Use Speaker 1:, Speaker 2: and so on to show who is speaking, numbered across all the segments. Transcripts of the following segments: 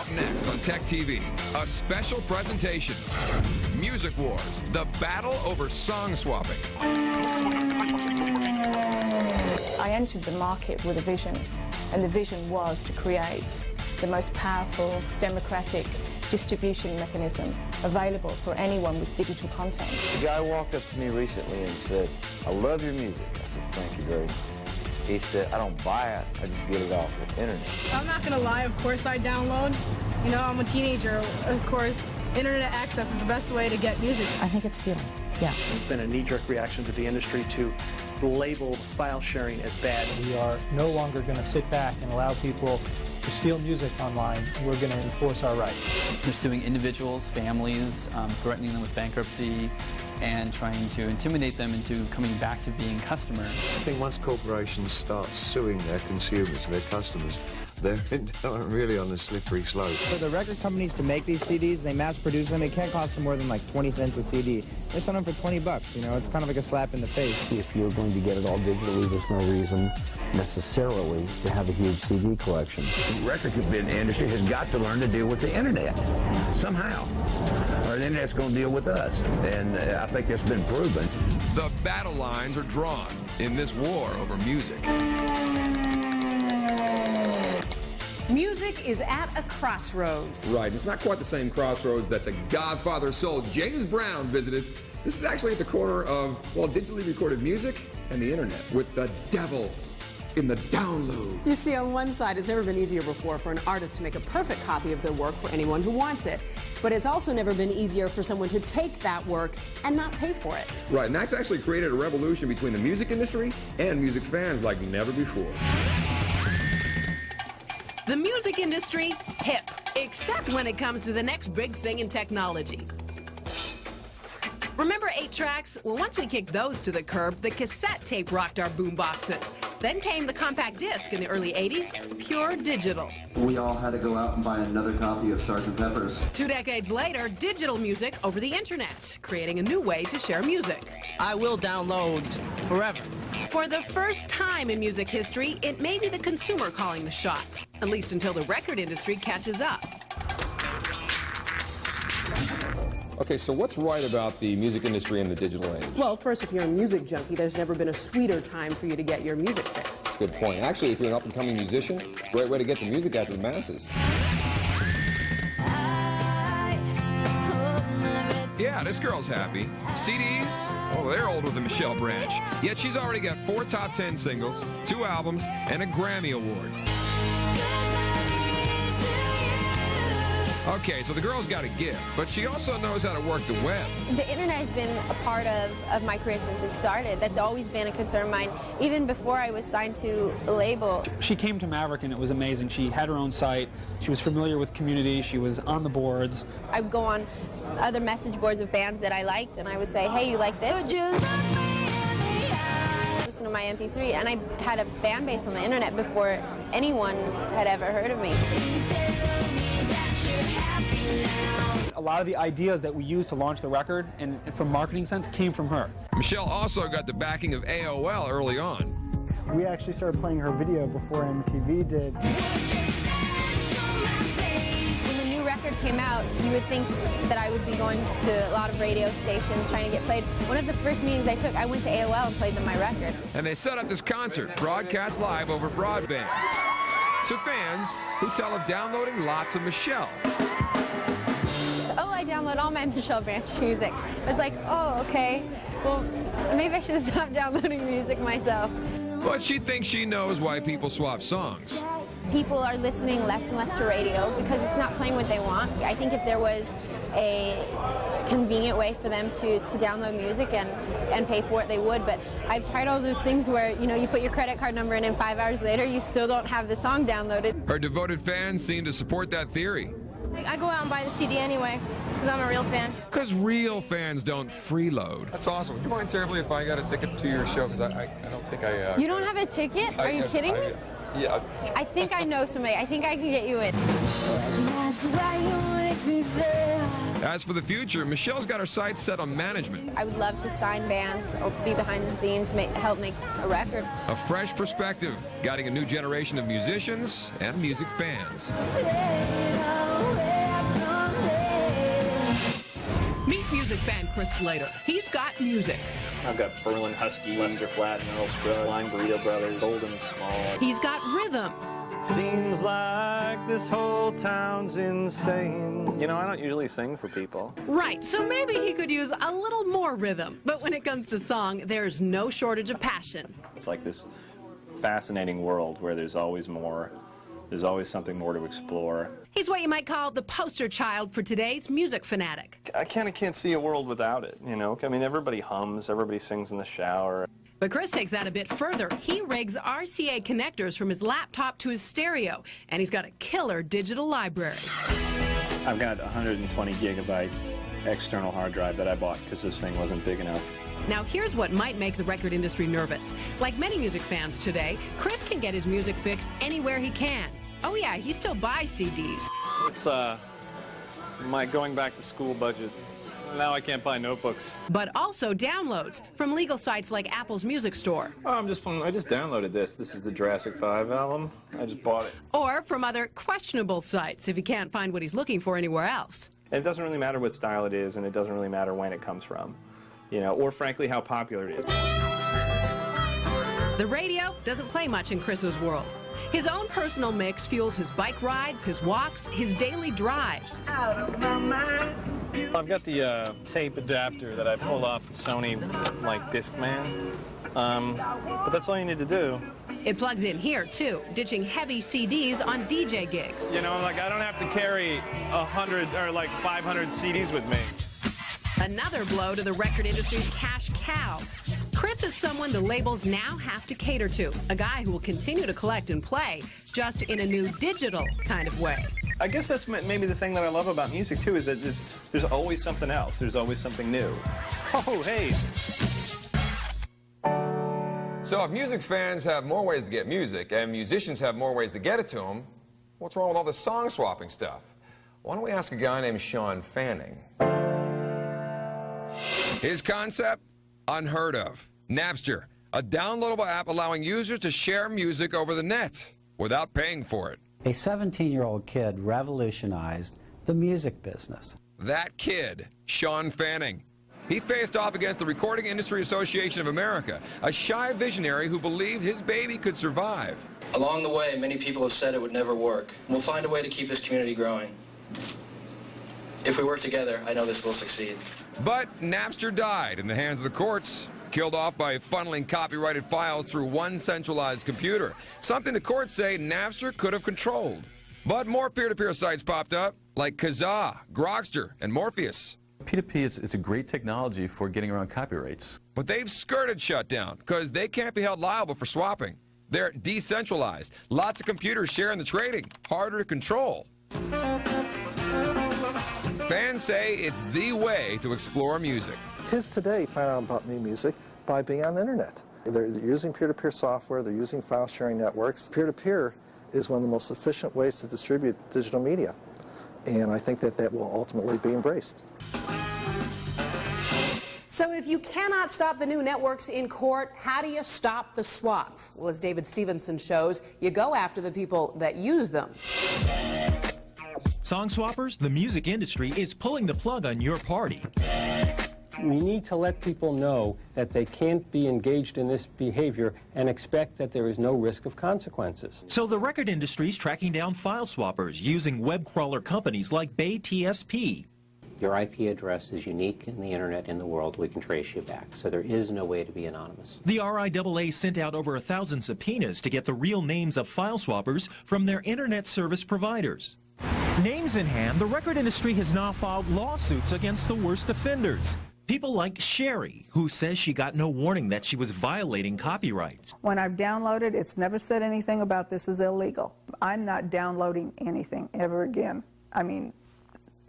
Speaker 1: Up next on TechTV, a special presentation. Music Wars, the battle over song swapping.
Speaker 2: I entered the market with a vision, and the vision was to create the most powerful, democratic distribution mechanism available for anyone with digital content.
Speaker 3: A guy walked up to me recently and said, "I love your music." I said, "Thank you very much." He said, "I don't buy it, I just get it off the internet."
Speaker 4: I'm not gonna lie, of course I download. You know, I'm a teenager, of course. Internet access is the best way to get music.
Speaker 2: I think it's stealing, yeah.
Speaker 5: There's been a knee-jerk reaction to the industry to label file sharing as bad.
Speaker 6: We are no longer going to sit back and allow people to steal music online. We're going to enforce our rights.
Speaker 7: They're suing individuals, families, threatening them with bankruptcy, and trying to intimidate them into coming back to being customers.
Speaker 8: I think once corporations start suing their consumers, their customers, they're really on a slippery slope.
Speaker 9: For the record companies to make these CDs, they mass produce them. It can't cost them more than like 20 cents a CD. They sell them for 20 bucks, you know, it's kind of like a slap in the face.
Speaker 10: If you're going to get it all digitally, there's no reason necessarily to have a huge CD collection.
Speaker 11: The record industry has got to learn to deal with the internet somehow, or the internet's going to deal with us, and I think that's been proven.
Speaker 1: The battle lines are drawn in this war over music.
Speaker 12: Music is at a crossroads.
Speaker 13: Right, it's not quite the same crossroads that the Godfather soul James Brown visited. This is actually at the corner of, well, digitally recorded music and the internet, with the devil in the download.
Speaker 12: You see, on one side, it's never been easier before for an artist to make a perfect copy of their work for anyone who wants it. But it's also never been easier for someone to take that work and not pay for it.
Speaker 13: Right, and that's actually created a revolution between the music industry and music fans like never before.
Speaker 14: The music industry, hip, except when it comes to the next big thing in technology. Remember 8-tracks? Well, once we kicked those to the curb, the cassette tape rocked our boomboxes. Then came the compact disc in the early 80s, pure digital.
Speaker 15: We all had to go out and buy another copy of Sgt. Pepper's.
Speaker 14: 2 decades later, digital music over the internet, creating a new way to share music.
Speaker 16: I will download forever.
Speaker 14: For the first time in music history, it may be the consumer calling the shots, at least until the record industry catches up.
Speaker 13: Okay, so what's right about the music industry in the digital age?
Speaker 12: Well, first, if you're a music junkie, there's never been a sweeter time for you to get your music fixed.
Speaker 13: That's a good point. Actually, if you're an up-and-coming musician, great way to get the music out to the masses.
Speaker 1: Yeah, this girl's happy. CDs? Oh, they're old with the Michelle branch. Yet she's already got 4 top 10 singles, 2 albums, and a Grammy Award. Okay, so the girl's got a gift, but she also knows how to work the web.
Speaker 17: The internet has been a part of my career since it started. That's always been a concern of mine, even before I was signed to a label.
Speaker 6: She came to Maverick and it was amazing. She had her own site. She was familiar with community. She was on the boards.
Speaker 17: I would go on other message boards of bands that I liked, and I would say, "Hey, you like this? Listen to my MP3." And I had a fan base on the internet before anyone had ever heard of me.
Speaker 6: A lot of the ideas that we used to launch the record, and from marketing sense, came from her.
Speaker 1: Michelle also got the backing of AOL early on.
Speaker 18: We actually started playing her video before MTV did.
Speaker 17: When the new record came out, you would think that I would be going to a lot of radio stations trying to get played. One of the first meetings I took, I went to AOL and played them my record.
Speaker 1: And they set up this concert, broadcast live over broadband, to fans who tell of downloading lots of Michelle.
Speaker 17: Oh, I download all my Michelle Branch music. I was like, oh, okay. Well, maybe I should stop downloading music myself.
Speaker 1: But she thinks she knows why people swap songs.
Speaker 17: People are listening less and less to radio because it's not playing what they want. I think if there was a convenient way for them to download music and pay for it, they would. But I've tried all those things where, you know, you put your credit card number in and 5 hours later you still don't have the song downloaded.
Speaker 1: Her devoted fans seem to support that theory.
Speaker 4: I go out and buy the CD anyway, because I'm a real fan.
Speaker 1: Because real fans don't freeload.
Speaker 13: That's awesome. Would you mind terribly if I got a ticket to your show? Because I don't think I...
Speaker 17: You don't have a ticket? Are you kidding me?
Speaker 13: Yeah.
Speaker 17: I think I know somebody. I think I can get you in.
Speaker 1: As for the future, Michelle's got her sights set on management.
Speaker 17: I would love to sign bands or be behind the scenes, help make a record.
Speaker 1: A fresh perspective, guiding a new generation of musicians and music fans.
Speaker 14: Meet music fan Chris Slater. He's got music.
Speaker 19: I've got Berlin Husky, Lester Flatt, Earl Scruggs, Line Burrito Brothers, Golden Small.
Speaker 14: He's got rhythm.
Speaker 19: Seems like this whole town's insane. You know, I don't usually sing for people.
Speaker 14: Right, so maybe he could use a little more rhythm. But when it comes to song, there's no shortage of passion.
Speaker 19: It's like this fascinating world where there's always more. There's always something more to explore.
Speaker 14: He's what you might call the poster child for today's music fanatic.
Speaker 19: I kind of can't see a world without it, you know? I mean, everybody hums, everybody sings in the shower.
Speaker 14: But Chris takes that a bit further. He rigs RCA connectors from his laptop to his stereo, and he's got a killer digital library.
Speaker 19: I've got a 120 gigabyte external hard drive that I bought because this thing wasn't big enough.
Speaker 14: Now here's what might make the record industry nervous. Like many music fans today, Chris can get his music fix anywhere he can. Oh yeah, he still buys CDs.
Speaker 19: It's my going back to school budget. Now I can't buy notebooks.
Speaker 14: But also downloads from legal sites like Apple's Music Store.
Speaker 19: Oh, I just downloaded this. This is the Jurassic 5 album. I just bought it.
Speaker 14: Or from other questionable sites if he can't find what he's looking for anywhere else.
Speaker 19: And it doesn't really matter what style it is, and it doesn't really matter when it comes from. You know, or frankly how popular it is.
Speaker 14: The radio doesn't play much in Chris's world. His own personal mix fuels his bike rides, his walks, his daily drives.
Speaker 19: I've got the tape adapter that I pulled off the Sony, like, Discman. But that's all you need to do.
Speaker 14: It plugs in here, too, ditching heavy CDs on DJ gigs.
Speaker 19: You know, like, I don't have to carry 100 or, like, 500 CDs with me.
Speaker 14: Another blow to the record industry's cash cow. Chris is someone the labels now have to cater to, a guy who will continue to collect and play, just in a new digital kind of way.
Speaker 19: I guess that's maybe the thing that I love about music, too, is that there's always something else. There's always something new. Oh, hey.
Speaker 1: So if music fans have more ways to get music, and musicians have more ways to get it to them, what's wrong with all this song swapping stuff? Why don't we ask a guy named Sean Fanning? His concept? Unheard of. Naptser, a downloadable app allowing users to share music over the net without paying for it.
Speaker 20: A 17-year-old kid revolutionized the music business.
Speaker 1: That kid, Sean Fanning. He faced off against the Recording Industry Association of America, a shy visionary who believed his baby could survive.
Speaker 21: Along the way, many people have said it would never work. We'll find a way to keep this community growing. If we work together, I know this will succeed.
Speaker 1: But Naptser died in the hands of the courts, killed off by funneling copyrighted files through one centralized computer, something the courts say Naptser could have controlled. But more peer-to-peer sites popped up, like Kazaa, Grokster, and Morpheus.
Speaker 22: P2P is a great technology for getting around copyrights.
Speaker 1: But they've skirted shutdown, because they can't be held liable for swapping. They're decentralized. Lots of computers sharing the trading, harder to control. Fans say it's the way to explore music.
Speaker 23: Kids today find out about new music by being on the internet. They're using peer-to-peer software, they're using file sharing networks. Peer-to-peer is one of the most efficient ways to distribute digital media. And I think that will ultimately be embraced.
Speaker 12: So if you cannot stop the new networks in court, how do you stop the swap? Well, as David Stevenson shows, you go after the people that use them.
Speaker 24: Song swappers, the music industry is pulling the plug on your party.
Speaker 25: We need to let people know that they can't be engaged in this behavior and expect that there is no risk of consequences.
Speaker 24: So the record industry is tracking down file swappers using web crawler companies like Bay TSP.
Speaker 26: Your IP address is unique in the internet in the world. We can trace you back. So there is no way to be anonymous.
Speaker 24: The RIAA sent out over 1,000 subpoenas to get the real names of file swappers from their internet service providers. Names in hand, the record industry has now filed lawsuits against the worst offenders. People like Sherry, who says she got no warning that she was violating copyrights.
Speaker 27: When I've downloaded, it's never said anything about this is illegal. I'm not downloading anything ever again. I mean,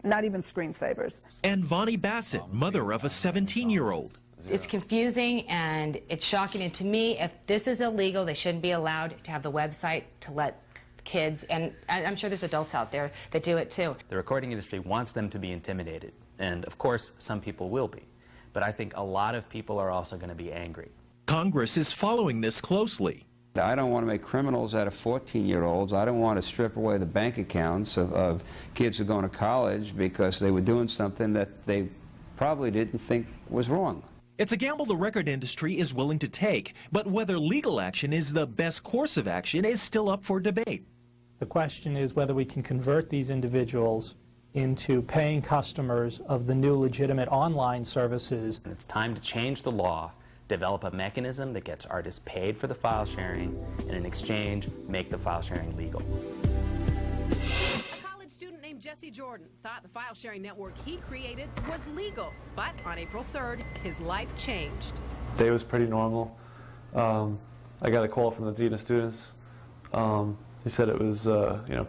Speaker 27: not even screensavers.
Speaker 24: And Vonnie Bassett, mother of a 17-year-old.
Speaker 28: It's confusing and it's shocking. And to me, if this is illegal, they shouldn't be allowed to have the website to let kids, and I'm sure there's adults out there that do it too.
Speaker 29: The recording industry wants them to be intimidated, and of course some people will be, but I think a lot of people are also going to be angry.
Speaker 24: Congress is following this closely.
Speaker 30: I don't want to make criminals out of 14-year-olds. I don't want to strip away the bank accounts of kids who are going to college because they were doing something that they probably didn't think was wrong.
Speaker 24: It's a gamble the record industry is willing to take, but whether legal action is the best course of action is still up for debate.
Speaker 6: The question is whether we can convert these individuals into paying customers of the new legitimate online services.
Speaker 29: It's time to change the law, develop a mechanism that gets artists paid for the file sharing, and in exchange, make the file sharing legal.
Speaker 14: A college student named Jesse Jordan thought the file sharing network he created was legal, but on April 3rd, his life changed.
Speaker 2: Day was pretty normal. I got a call from the dean of students. He said it was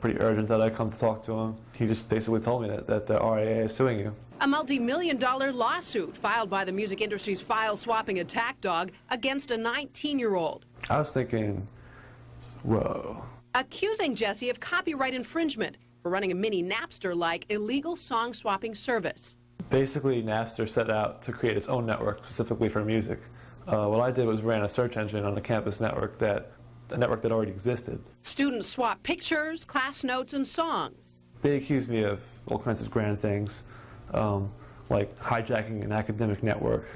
Speaker 2: pretty urgent that I come to talk to him. He just basically told me that the RIAA is suing you.
Speaker 14: A multi-million-dollar lawsuit filed by the music industry's file-swapping attack dog against a 19-year-old.
Speaker 2: I was thinking, whoa.
Speaker 14: Accusing Jesse of copyright infringement for running a mini Napster-like illegal song-swapping service.
Speaker 2: Basically, Napster set out to create its own network specifically for music. What I did was ran a search engine on the campus network that already existed.
Speaker 14: Students swap pictures, class notes, and songs.
Speaker 2: They accused me of all kinds of grand things, like hijacking an academic network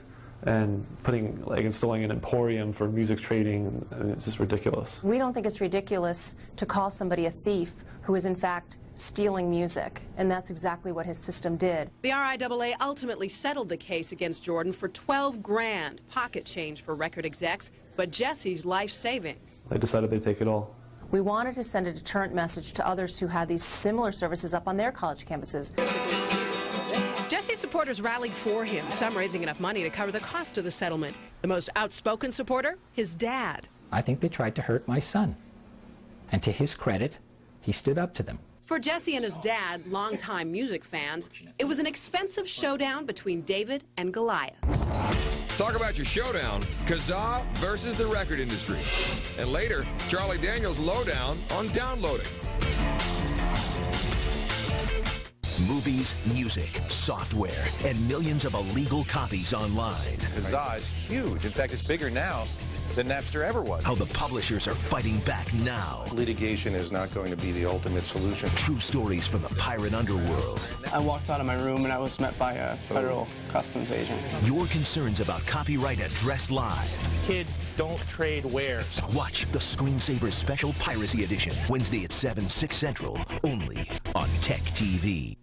Speaker 2: and installing an emporium for music trading, and it's just ridiculous.
Speaker 3: We don't think it's ridiculous to call somebody a thief who is in fact stealing music, and that's exactly what his system did.
Speaker 14: The RIAA ultimately settled the case against Jordan for $12 grand, pocket change for record execs, but Jesse's life savings.
Speaker 2: They decided they'd take it all.
Speaker 3: We wanted to send a deterrent message to others who had these similar services up on their college campuses.
Speaker 14: Jesse's supporters rallied for him, some raising enough money to cover the cost of the settlement. The most outspoken supporter, his dad.
Speaker 5: I think they tried to hurt my son. And to his credit, he stood up to them.
Speaker 14: For Jesse and his dad, longtime music fans, it was an expensive showdown between David and Goliath.
Speaker 1: Talk about your showdown, Kazaa versus the record industry. And later, Charlie Daniels' lowdown on downloading.
Speaker 7: Movies, music, software, and millions of illegal copies online.
Speaker 8: Kazaa is huge. In fact, it's bigger now than Napster ever was.
Speaker 7: How the publishers are fighting back now.
Speaker 8: Litigation is not going to be the ultimate solution.
Speaker 7: True stories from the pirate underworld.
Speaker 9: I walked out of my room and I was met by a federal customs agent.
Speaker 7: Your concerns about copyright addressed live.
Speaker 10: Kids don't trade wares.
Speaker 7: Watch the Screensavers Special Piracy Edition, Wednesday at 7, 6 Central, only on TechTV.